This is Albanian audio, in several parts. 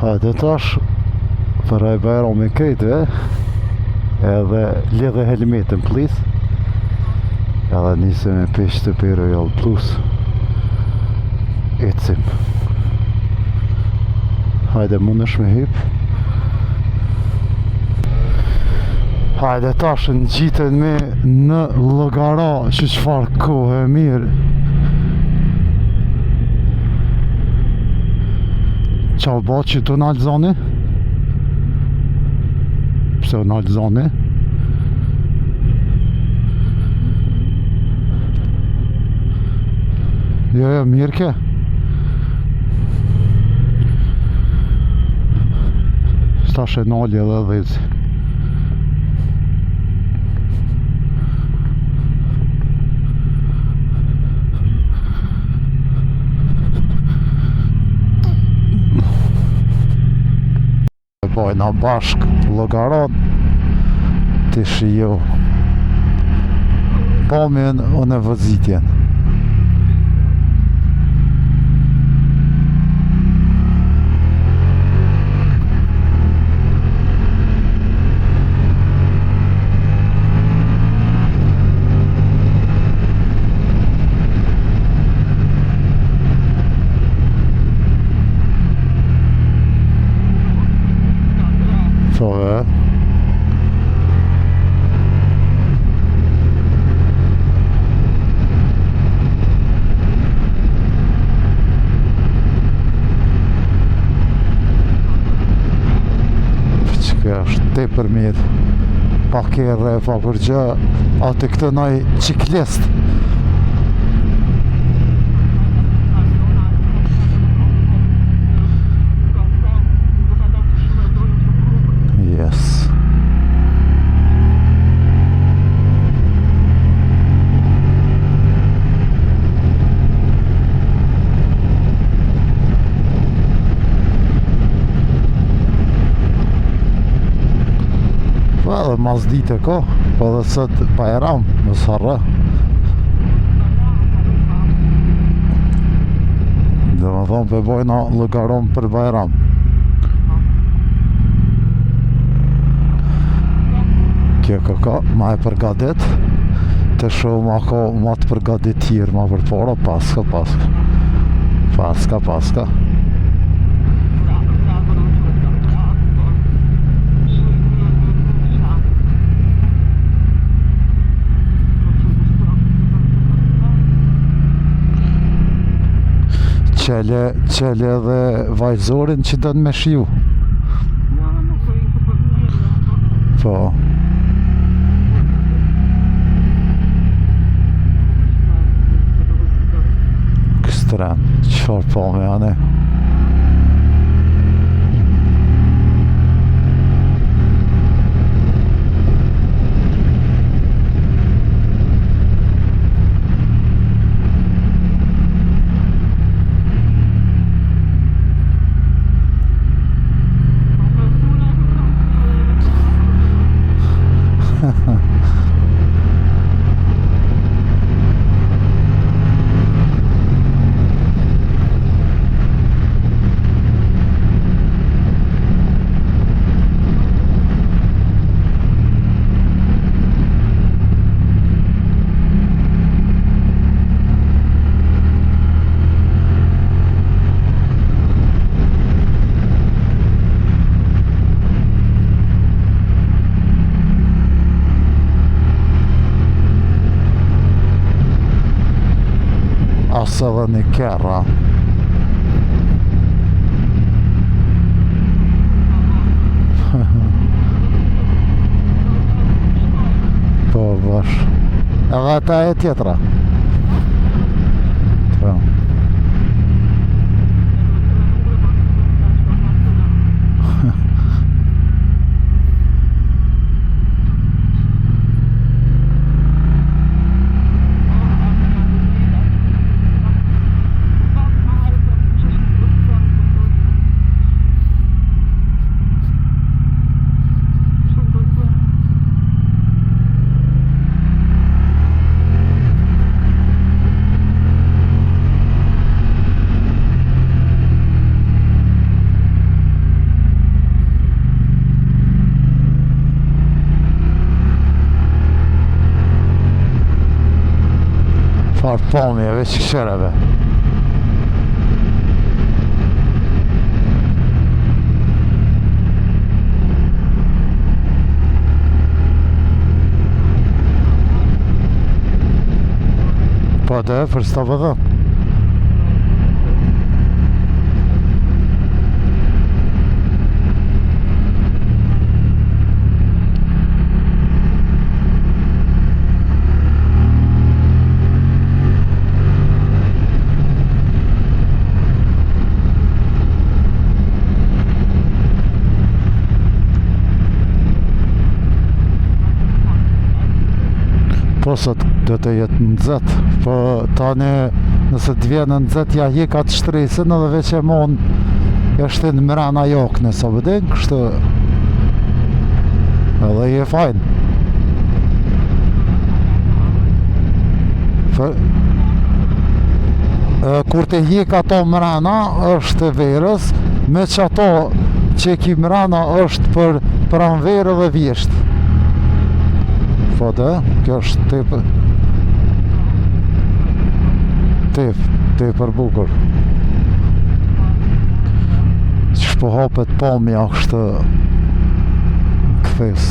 Hajde tash për e Bajrami krejtve edhe lidhe helmetin plis edhe nisëm e pesh të për Royal Plus ecim. Hajde mundesh me hyp. Hajde tash në gjitën me në Llogara që qfar kohë e mirë. Qa u ba që të nalë zani? Pse u nalë zani? Jo, mirë ke? Stash e nalë edhe dhezi. Bajna bashk Llogaran të shijo pamjen o në vëzitjen. Është te për mirë pa kërë, pa kërgjë atë këtë naj qiklist. Yes. Edhe mas dite ko, po dhe sët Bajram, më sarë. Dhe më thonë për bojna Llogaran për Bajram. Kjo ka ma e përgadit, të shumë ma ka ma të përgadit tjirë ma për para, paska. Qele edhe vajzorin që dënë me shiu. Po. Këstrem, qëfar po me ane? Asë edhe një kera. Po bash. Edhe ta e tjetra. çfarë pamjeve që këshereve. Po të për s'ta vëdhë. Po sot do të jetë nëzet, po tani nëse të vjenë nëzet ja hika të shtresën edhe veç e mon është në mrena jokne sa vëdin, kështu edhe je fajn. Kur të hika ato mrena është verës, me që ato që ki mrena është për pranverë dhe vjeshtë. Po dhe, kjo është tepër bukur. Që shpo hapet pamja kështë këthes.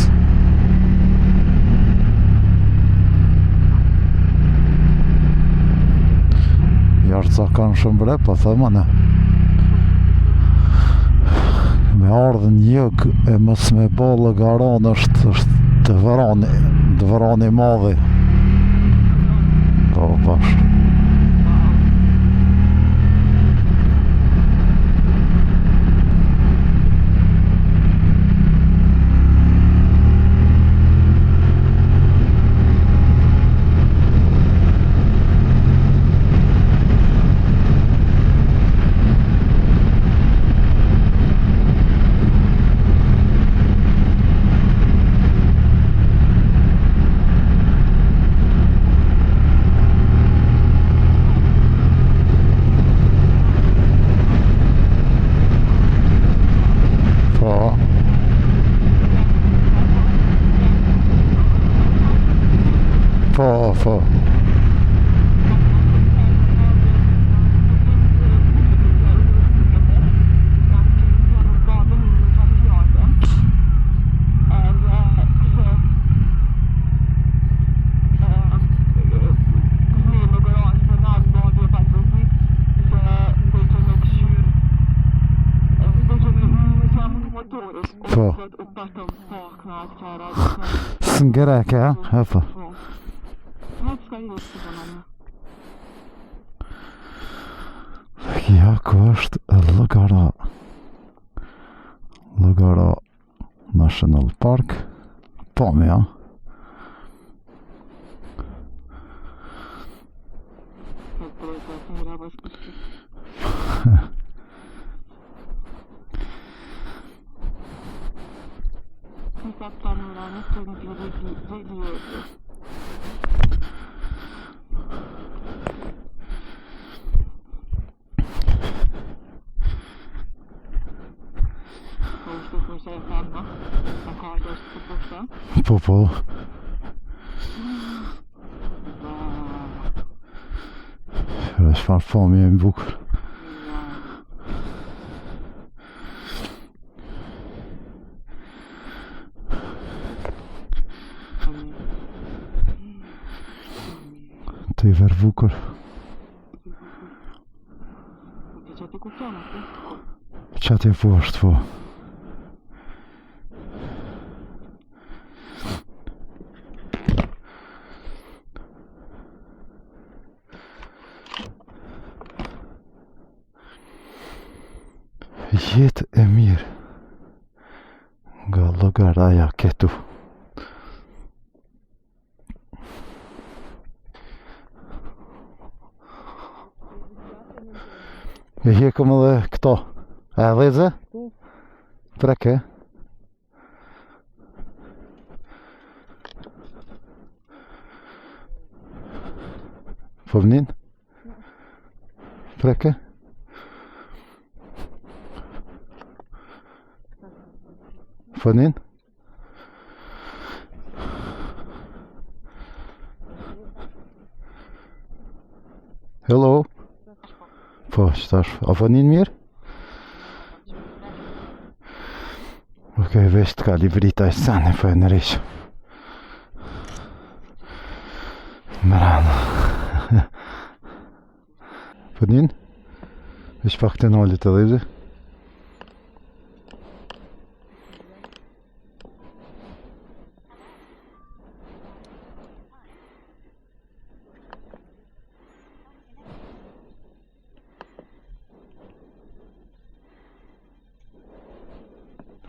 Jartë zakonshëm bre, po thëmë ne. Me ardhën jëg e mës me bollë garon është dëvërani madhi. Po pash. Po. Së ngereke, ha? Po. Jako është Lëgara National Park. Pamja. Po. Është farë pamje e bukur. Të i verë bukur. Qatë e po është po. Jetë e mirë nga Lëgaraja këtu. E hjekëm edhe këto. E dheze? Preke? Po vnin? Preke? Fënin? Po, qëtash, apo njën mirë? Okej, veç të kalibrita e sani, po e në rishë. Mërana. Po njën? Veç pak të nallit edhe dhe.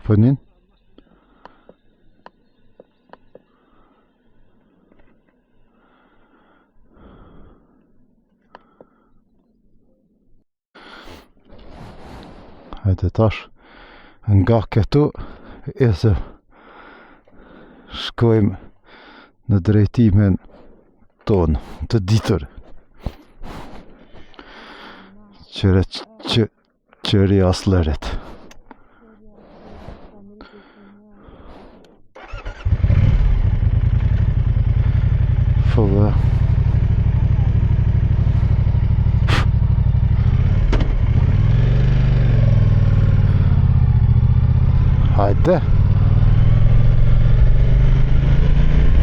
Po njën? Hajde tash nga këtu se shkojmë në drejtimin tonë të ditër. Qëri aslerit. Fëllë. Hajde.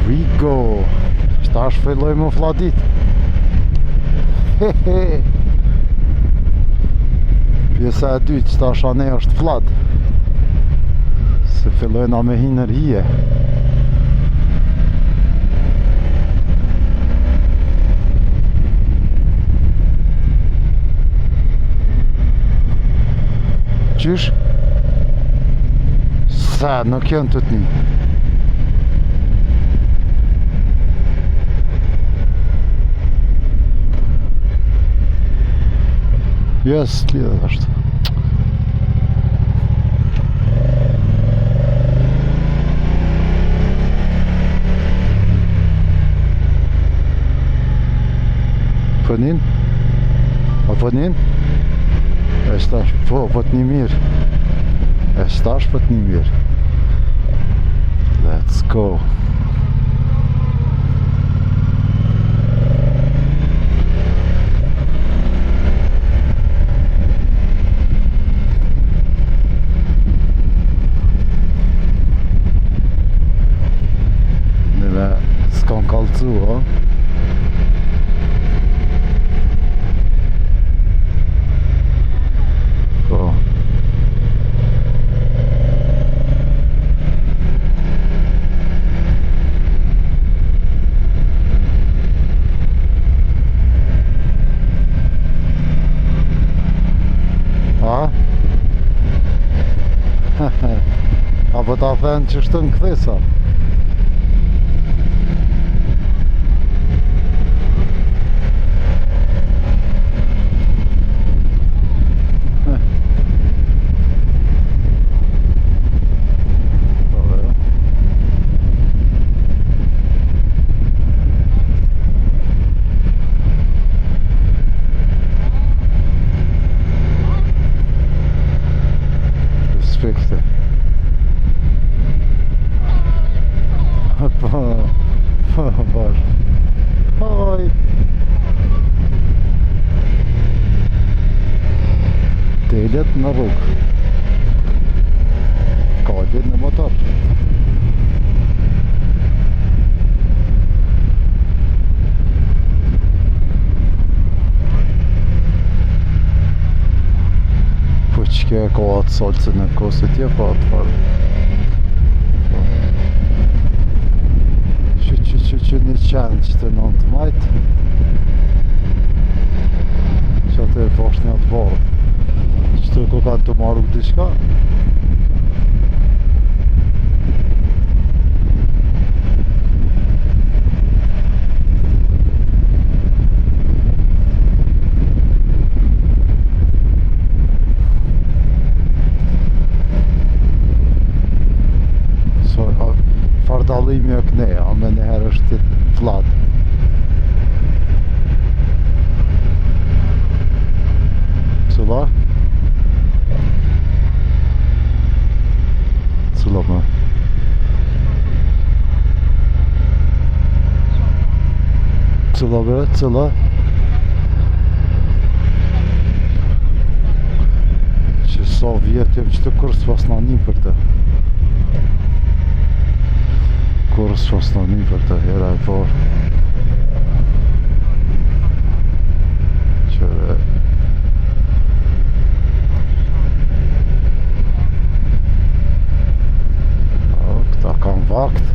We go. Shtash fillojmë më fladit. Pjesa e dytë, shtash ane është flad. Se fillojna me hinër hije. Qysh? Sa, nuk janë të të një. Jes, lidhët është. Pënin? A pënin? E shtash, po, pët një mirë. E shtash pët një mirë. Let's go. Nëve s'kam kalcu, o? Po. Apo ta thënë që shtë në këthesa. Respekte. Bash. Hoj. Telet në rrugë. Kallit në motor. Po që ka atë salcën e kosit tje, po atë farë. Që një qenë që të 9 majtë që atë e pash një atë barë që të ko kanë të marru këtë shka Fardallimi e këneja, me njëherë është të flat. Cëla? Cëla me? Cëla be? Cëla? sa vjetë që të kërës pas në një për të. Kërës pas në një për të hera e parë. Qëre. Këta kam vakt.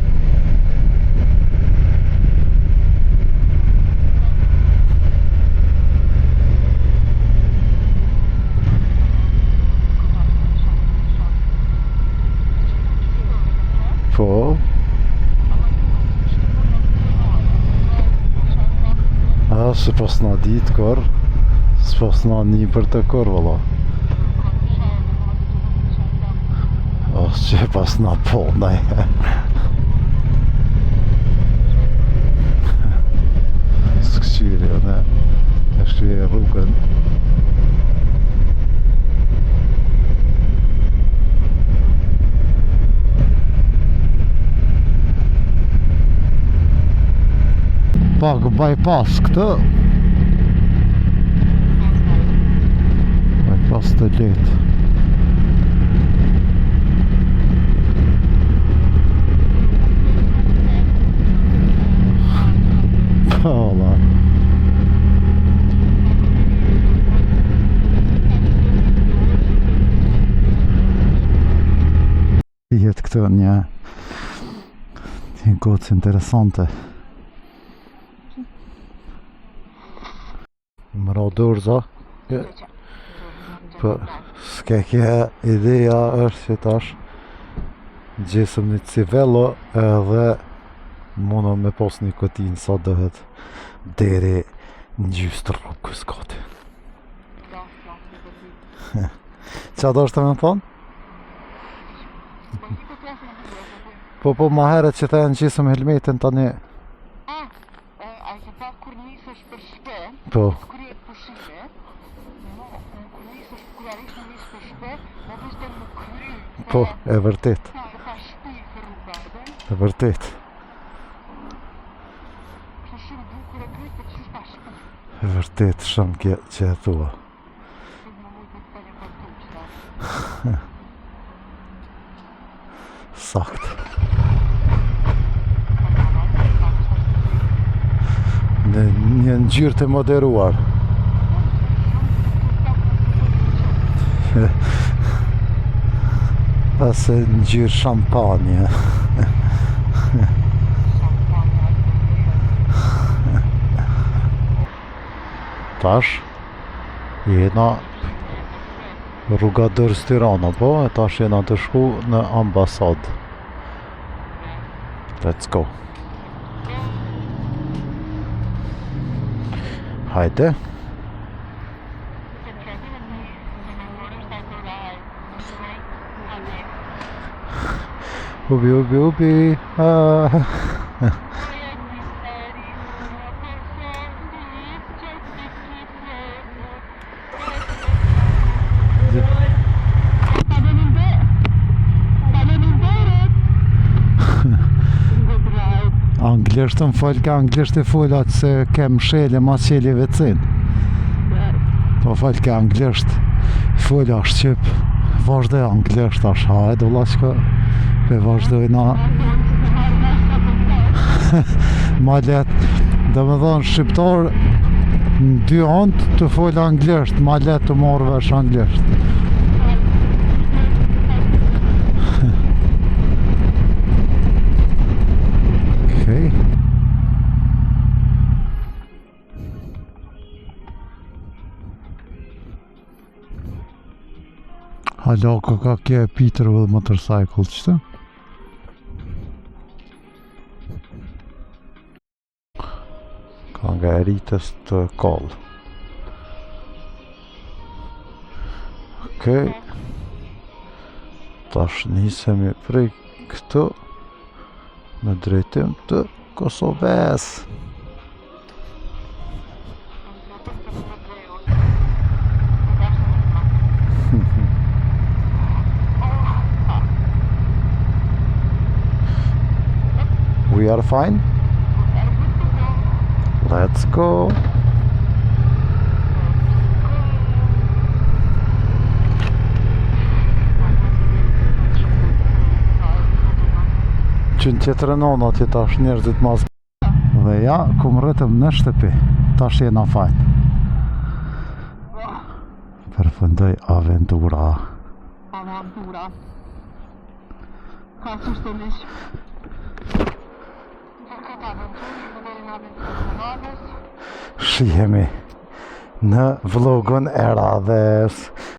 Po. Se pas na ditë kër, se pas na një për të kër, vëlla. Që pas na po, nej. Së këshqyri, ne, e shkëri rrugën. Pak bypass këtë. Bypass të letë. Pala. Jetë këtë një gocë interesante. Më ra dorza. Po, s'ke kje ideja është që tash gjesëm një civello edhe muna me pas një kotin sa dëhet deri në gjysë të rrugës gati. Qa do është të me thonë? Po ma heret që ta e në gjisëm helmetin tani. Po. Po, e vërtet. E vërtet. E vërtet, shumë që e thua. Sakt. Në një ngjyrë të moderuar. Ase ngjyrë shampanje. Tash jena rruga Durrës Tirana, po, e tash jena të shku në ambasadë. Let's go. Hajde. Ubi. Anglisht të më falë ka anglisht e fullat se kem shele ma qeli vecin. Po falë ka anglisht fulla shqip, vazhdoj anglisht ash hajt, valla qka pe vazhdoj na ma let, dhe me thonë shqiptar në dy antë të full anglisht, ma let të marrë vesh anglisht. Halaka ka kje Peter with motorcycle qëtë? Ka nga e rritës të kallë. Okej. Tash nisemi prej këtu në drejtim të Kosovës. We are fine. Let's go. që në qëtërë nona që tash njerëzit mas. Dhe ja, ku më rëtëm në shtëpi, tash jena fajnë. Përfëndoj aventura. Aventura. Ka sustenish. Shihemi në vlogun e radhes.